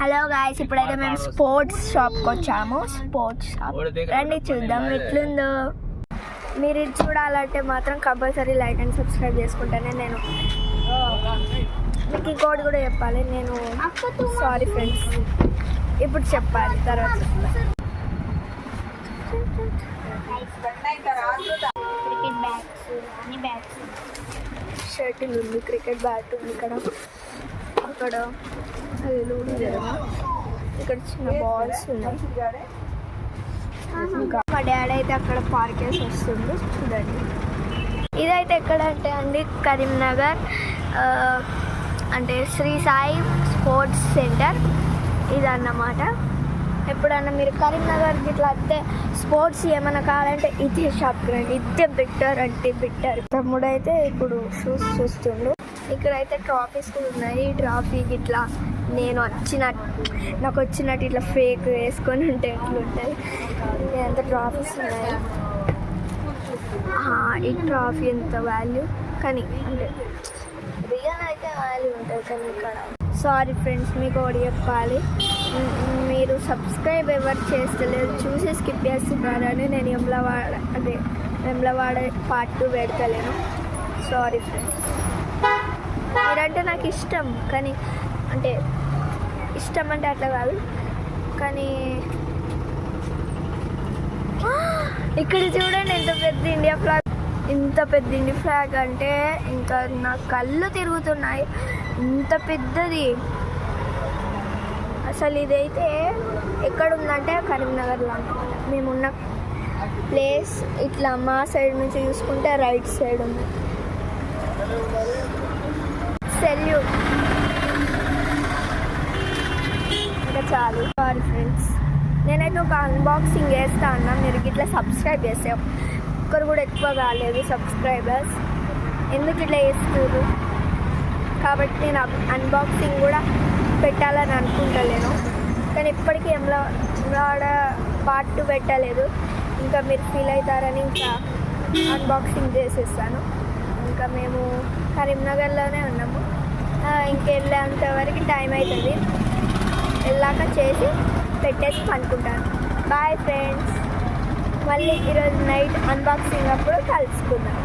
Hello guys, ఇప్పుడైతే మేము sports షాప్కి వచ్చాము. స్పోర్ట్స్ షాప్ రండి చూద్దాం ఎట్లుందో. మీరు ఇది చూడాలంటే మాత్రం కంపల్సరీ లైక్ అండ్ సబ్స్క్రైబ్ చేసుకుంటానే. నేను మీకు ఇంకోటి కూడా చెప్పాలి. నేను సారీ ఫ్రెండ్స్, ఇప్పుడు చెప్పాలి తర్వాత. క్రికెట్ బ్యాట్స్, అన్ని బ్యాట్స్, షర్టిల్ ఉంది, క్రికెట్ బ్యాట్ ఉంది ఇక్కడ. అక్కడ అది ఇక్కడ చిన్న బాల్స్ ఉన్నాయి. ఇంకా మా డాడీ అయితే అక్కడ పార్క్ వేసి వస్తుంది చూడండి. ఇదైతే ఎక్కడ అంటే అండి కరీంనగర్, అంటే శ్రీ సాయి స్పోర్ట్స్ సెంటర్ ఇదన్నమాట. ఎప్పుడన్నా మీరు కరీంనగర్ ఇట్లా వస్తే స్పోర్ట్స్ ఏమైనా కావాలంటే ఇదే షాప్కి రండి. ఇదే బెటర్ అంటే బెటర్. తమ్ముడు అయితే ఇప్పుడు షూస్ చూస్తుండు. ఇక్కడైతే ట్రాఫీస్ కూడా ఉన్నాయి. ఈ ట్రాఫీకి ఇట్లా నాకు వచ్చినట్టు ఇట్లా ఫేక్ వేసుకొని ఉంటే ఎట్లుంటుంది. ఎంత ట్రాఫీస్ ఉన్నాయి. ఈ ట్రాఫీ ఎంత వాల్యూ, కానీ అంటే రియల్ అయితే వాల్యూ ఉంటుంది. కానీ ఇక్కడ సారీ ఫ్రెండ్స్, మీకు ఒకటి చెప్పాలి. మీరు సబ్స్క్రైబ్ ఎవరు చేస్తలేదు, చూసి స్కిప్ చేస్తున్నారని నేను వెమ్లవాడ పార్ట్ 2 పెడతలేను. Sorry friends. మీరంటే నాకు ఇష్టం, కానీ అంటే ఇష్టం అంటే అట్లా కాదు. కానీ ఇక్కడ చూడండి ఎంత పెద్ద ఇండియా ఫ్లాగ్. ఇంత పెద్ద ఇండియా ఫ్లాగ్ అంటే ఇంకా నా కళ్ళు తిరుగుతున్నాయి. ఇంత పెద్దది అసలు. ఇదైతే ఎక్కడుందంటే కరీంనగర్లో అన్నమాట. మేమున్న ప్లేస్ ఇట్లా మా సైడ్ నుంచి చూసుకుంటే రైట్ సైడ్ ఉంది. సెల్యూట్. ఇంకా చాలు. సారీ ఫ్రెండ్స్, నేనైతే ఒక అన్బాక్సింగ్ చేస్తా అన్నా. మీరు ఇట్లా సబ్స్క్రైబ్ చేస్తే ఒక్కరు కూడా ఎక్కువ కాలేదు సబ్స్క్రైబర్స్. ఎందుకు ఇట్లా చేస్తారు కాబట్టి నేను అన్బాక్సింగ్ కూడా పెట్టాలని అనుకుంటలేను. కానీ ఇప్పటికీ ఎమ్లవాడ పార్ట్ 2 పెట్టలేదు. ఇంకా మీరు ఫీల్ అవుతారని ఇంకా అన్బాక్సింగ్ చేసేస్తాను. ఇంకా మేము కరీంనగర్లోనే ఉన్నాము. ఇంకెళ్ళేంత వరకు టైం అవుతుంది. వెళ్ళాక చేసి పెట్టేసి అనుకుంటాను. బాయ్ ఫ్రెండ్స్, మళ్ళీ ఈరోజు నైట్ అన్బాక్సింగ్ అప్పుడు కలుసుకుందాం.